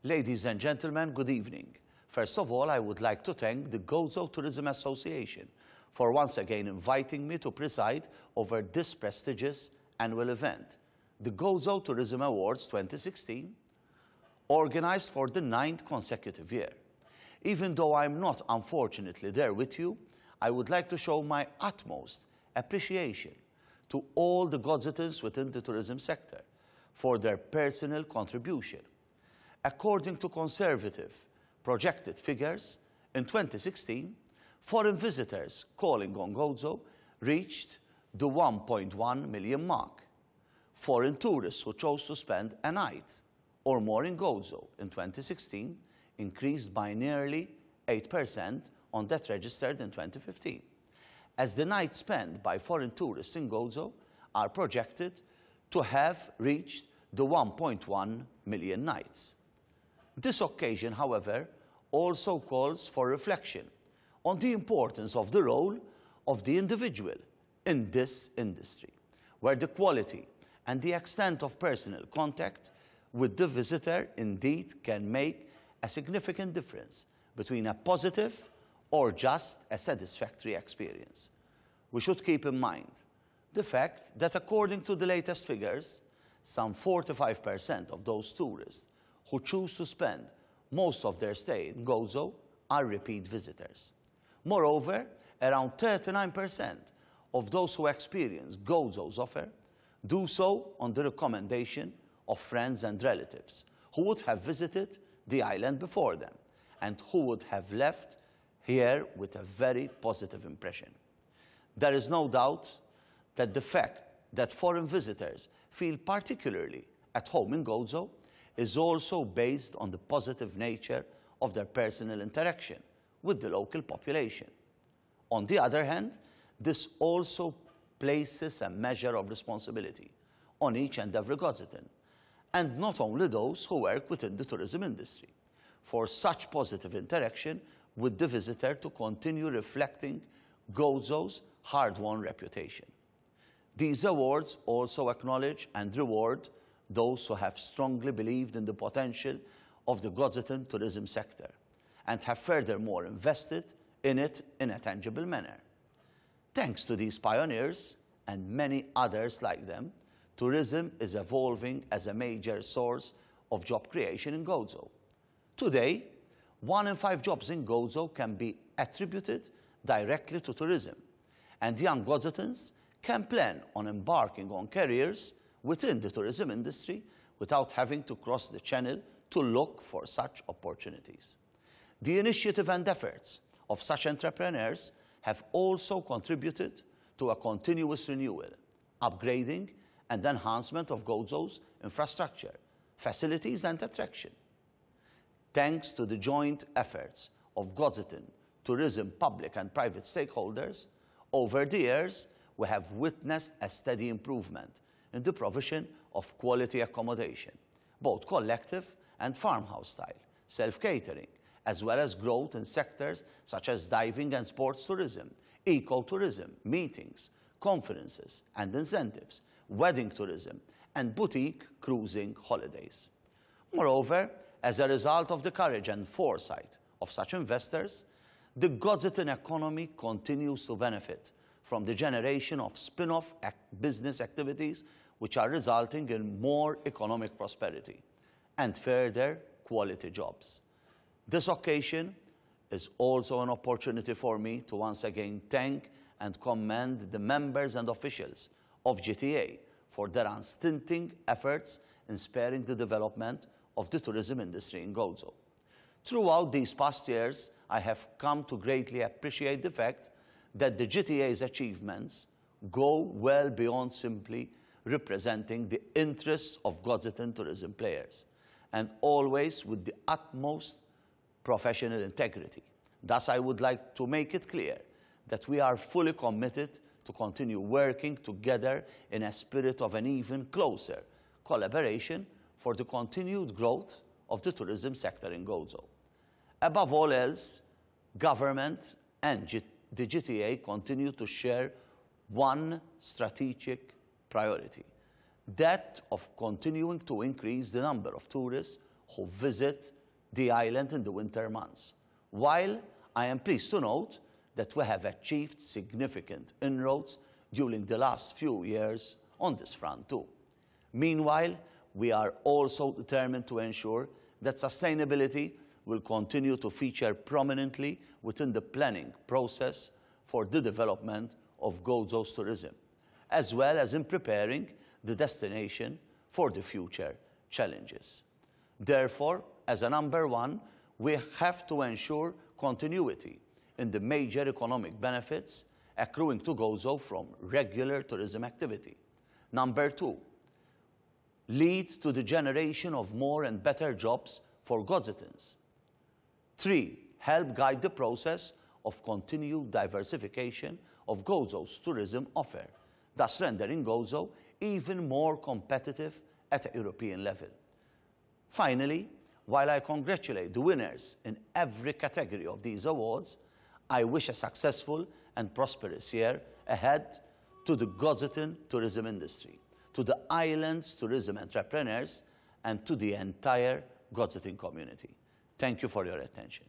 Ladies and gentlemen, good evening. First of all, I would like to thank the Gozo Tourism Association for once again inviting me to preside over this prestigious annual event, the Gozo Tourism Awards 2016, organized for the 9th consecutive year. Even though I'm not unfortunately there with you, I would like to show my utmost appreciation to all the Gozitans within the tourism sector for their personal contribution. According to conservative projected figures, in 2016, foreign visitors calling on Gozo reached the 1.1 million mark. Foreign tourists who chose to spend a night or more in Gozo in 2016 increased by nearly 8% on that registered in 2015, as the nights spent by foreign tourists in Gozo are projected to have reached the 1.1 million nights. This occasion, however, also calls for reflection on the importance of the role of the individual in this industry, where the quality and the extent of personal contact with the visitor indeed can make a significant difference between a positive or just a satisfactory experience. We should keep in mind the fact that according to the latest figures, some 45% of those tourists who choose to spend most of their stay in Gozo are repeat visitors. Moreover, around 39% of those who experience Gozo's offer do so on the recommendation of friends and relatives who would have visited the island before them and who would have left here with a very positive impression. There is no doubt that the fact that foreign visitors feel particularly at home in Gozo is also based on the positive nature of their personal interaction with the local population. On the other hand, this also places a measure of responsibility on each and every Gozitan, and not only those who work within the tourism industry, for such positive interaction with the visitor to continue reflecting Gozo's hard-won reputation. These awards also acknowledge and reward those who have strongly believed in the potential of the Gozitan tourism sector and have furthermore invested in it in a tangible manner. Thanks to these pioneers and many others like them, tourism is evolving as a major source of job creation in Gozo. Today, 1 in 5 jobs in Gozo can be attributed directly to tourism, and young Gozitans can plan on embarking on careers within the tourism industry without having to cross the channel to look for such opportunities. The initiative and efforts of such entrepreneurs have also contributed to a continuous renewal, upgrading and enhancement of Gozo's infrastructure, facilities and attraction. Thanks to the joint efforts of Gozitan tourism public and private stakeholders, over the years we have witnessed a steady improvement in the provision of quality accommodation, both collective and farmhouse style, self-catering, as well as growth in sectors such as diving and sports tourism, eco-tourism, meetings, conferences and incentives, wedding tourism, and boutique cruising holidays. Moreover, as a result of the courage and foresight of such investors, the Gozitan economy continues to benefit from the generation of spin-off business activities which are resulting in more economic prosperity and further quality jobs. This occasion is also an opportunity for me to once again thank and commend the members and officials of GTA for their unstinting efforts in spurring the development of the tourism industry in Gozo. Throughout these past years, I have come to greatly appreciate the fact that the GTA's achievements go well beyond simply representing the interests of Gozitan tourism players, and always with the utmost professional integrity. Thus, I would like to make it clear that we are fully committed to continue working together in a spirit of an even closer collaboration for the continued growth of the tourism sector in Gozo. Above all else, government and the GTA continue to share one strategic priority, that of continuing to increase the number of tourists who visit the island in the winter months, while I am pleased to note that we have achieved significant inroads during the last few years on this front too. Meanwhile, we are also determined to ensure that sustainability will continue to feature prominently within the planning process for the development of Gozo's tourism, as well as in preparing the destination for the future challenges. Therefore, as a number one, we have to ensure continuity in the major economic benefits accruing to Gozo from regular tourism activity. Number two, lead to the generation of more and better jobs for Gozitans. 3, help guide the process of continued diversification of Gozo's tourism offer, thus rendering Gozo even more competitive at a European level. Finally, while I congratulate the winners in every category of these awards, I wish a successful and prosperous year ahead to the Gozitan tourism industry, to the island's tourism entrepreneurs, and to the entire Gozitan community. Thank you for your attention.